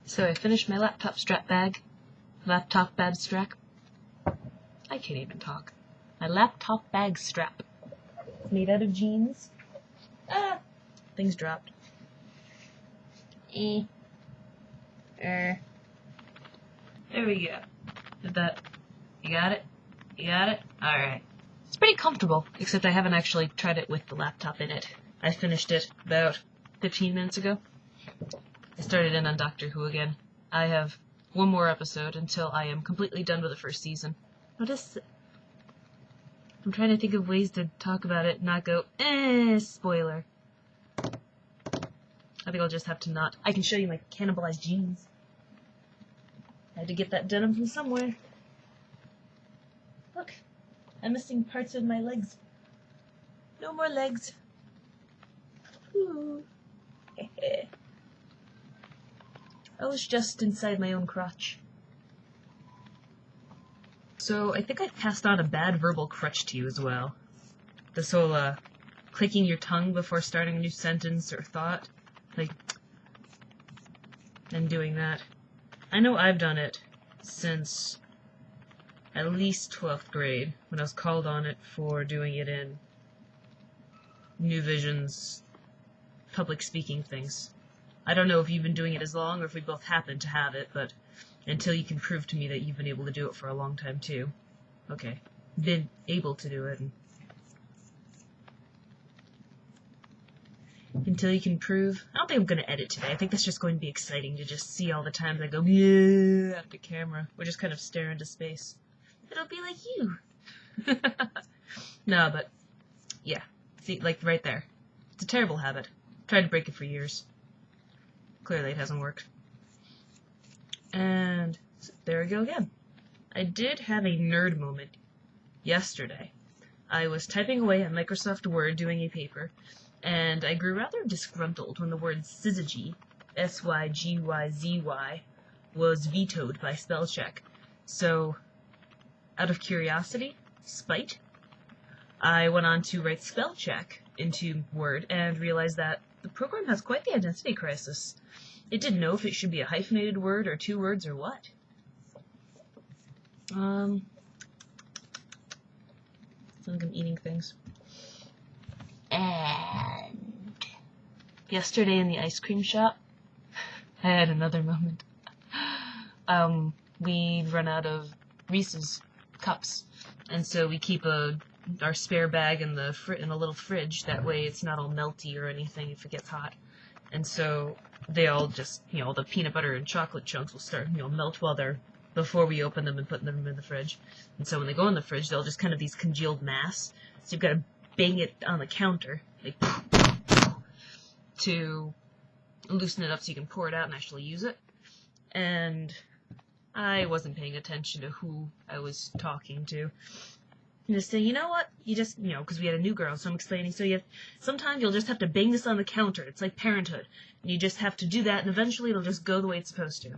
So I finished my laptop bag strap. I can't even talk. My laptop bag strap. It's made out of jeans. Ah! Things dropped. There we go. Did that? You got it? You got it? Alright. It's pretty comfortable, except I haven't actually tried it with the laptop in it. I finished it about 15 minutes ago. I started in on Doctor Who again. I have one more episode until I am completely done with the first season. What is... I'm trying to think of ways to talk about it and not go, spoiler. I think I'll just have to not... I can show you my cannibalized jeans. I had to get that denim from somewhere. Look, I'm missing parts of my legs. No more legs. Ooh. I was just inside my own crotch. So I think I passed on a bad verbal crutch to you as well. This whole, clicking your tongue before starting a new sentence or thought. Like, and doing that. I know I've done it since at least 12th grade, when I was called on it for doing it in New Vision's public speaking things. I don't know if you've been doing it as long or if we both happen to have it, but until you can prove to me that you've been able to do it for a long time too. Okay. Been able to do it. Until you can prove... I don't think I'm going to edit today. I think that's just going to be exciting to just see all the times I go, yeah, at the camera. We're just kind of staring into space. It'll be like you. No, but, yeah. See, like, right there. It's a terrible habit. Tried to break it for years. Clearly it hasn't worked. And there we go again. I did have a nerd moment yesterday. I was typing away at Microsoft Word doing a paper, and I grew rather disgruntled when the word syzygy, S-Y-G-Y-Z-Y, was vetoed by spell check. So, out of curiosity, spite, I went on to write spell check into Word and realized that the program has quite the identity crisis. It didn't know if it should be a hyphenated word or 2 words or what. I think I'm eating things. And yesterday in the ice cream shop, I had another moment. We run out of Reese's cups, and so we keep our spare bag in a little fridge. That way it's not all melty or anything if it gets hot. And so they all just, the peanut butter and chocolate chunks will start, melt before we open them and put them in the fridge. And so when they go in the fridge, they'll just kind of these congealed mass. So you've got to bang it on the counter, like, to loosen it up so you can pour it out and actually use it. And I wasn't paying attention to who I was talking to. And just saying, you know what, you just, because we had a new girl, so I'm explaining, so sometimes you'll just have to bang this on the counter. It's like parenthood. And you just have to do that, and eventually it'll just go the way it's supposed to.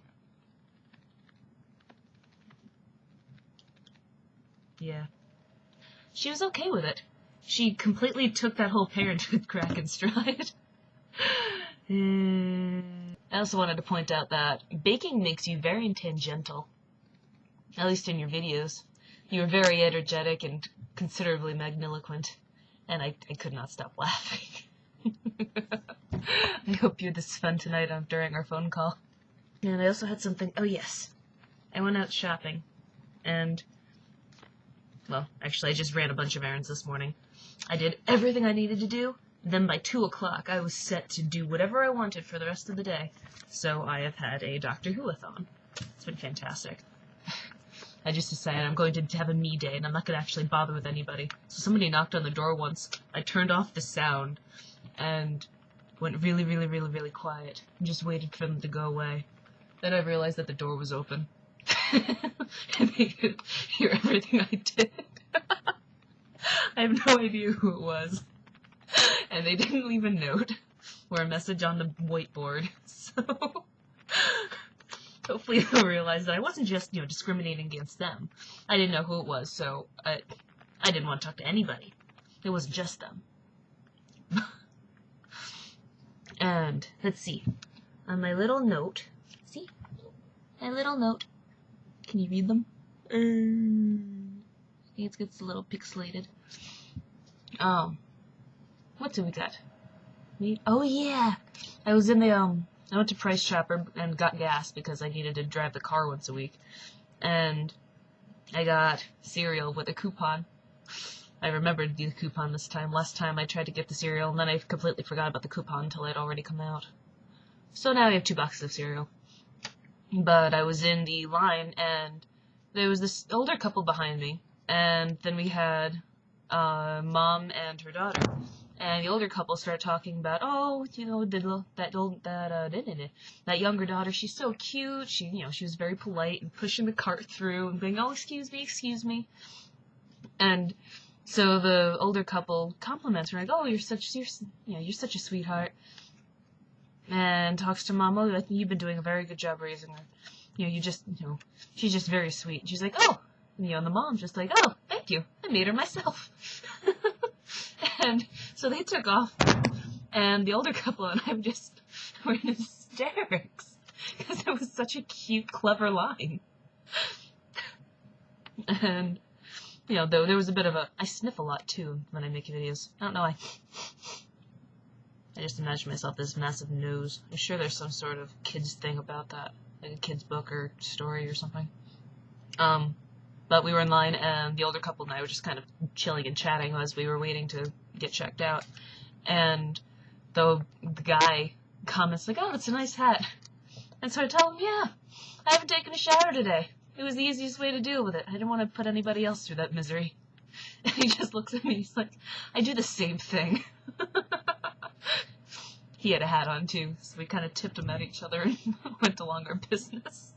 Yeah. She was okay with it. She completely took that whole parenthood crack in stride. I also wanted to point out that baking makes you very tangential. At least in your videos. You were very energetic and considerably magniloquent, and I could not stop laughing. I hope you had this fun tonight during our phone call. And I also had something... Oh, yes. I went out shopping, and... Well, actually, I just ran a bunch of errands this morning. I did everything I needed to do, then by 2 o'clock I was set to do whatever I wanted for the rest of the day. So I have had a Doctor Who-a-thon. It's been fantastic. I just decided I'm going to have a me day, and I'm not going to actually bother with anybody. So somebody knocked on the door once. I turned off the sound and went really, really, really, really quiet and just waited for them to go away. Then I realized that the door was open. And they could hear everything I did. I have no idea who it was. And they didn't leave a note or a message on the whiteboard. So... hopefully they'll realize that I wasn't just, discriminating against them. I didn't know who it was, so I didn't want to talk to anybody. It wasn't just them. And, let's see. On my little note, see? A little note. Can you read them? I think it gets a little pixelated. What do we got? Oh yeah! I was in the, I went to Price Chopper and got gas because I needed to drive the car once a week. And I got cereal with a coupon. I remembered the coupon this time. Last time I tried to get the cereal, and then I completely forgot about the coupon until it had already come out. So now I have 2 boxes of cereal. But I was in the line, and there was this older couple behind me, and then we had mom and her daughter. And the older couple started talking about, oh, you know, that younger daughter, she's so cute. She was very polite and pushing the cart through and being, oh, excuse me. And so the older couple compliments her, like, oh, you're such a sweetheart. And talks to mom, oh, I think you've been doing a very good job raising her. She's just very sweet. And she's like, oh, and the mom's just like, oh, thank you. I made her myself. And so they took off, and the older couple and I were in hysterics, because it was such a cute, clever line. And, there was a bit of I sniff a lot, too, when I make videos. I don't know why. I just imagine myself this massive nose. I'm sure there's some sort of kids thing about that, like a kid's book or story or something. But we were in line, and the older couple and I were just kind of chilling and chatting as we were waiting to get checked out. And the guy comments like, oh, it's a nice hat. And so I tell him, yeah, I haven't taken a shower today. It was the easiest way to deal with it. I didn't want to put anybody else through that misery. And he just looks at me, he's like, I do the same thing. He had a hat on too, so we kind of tipped him at each other and went along our business.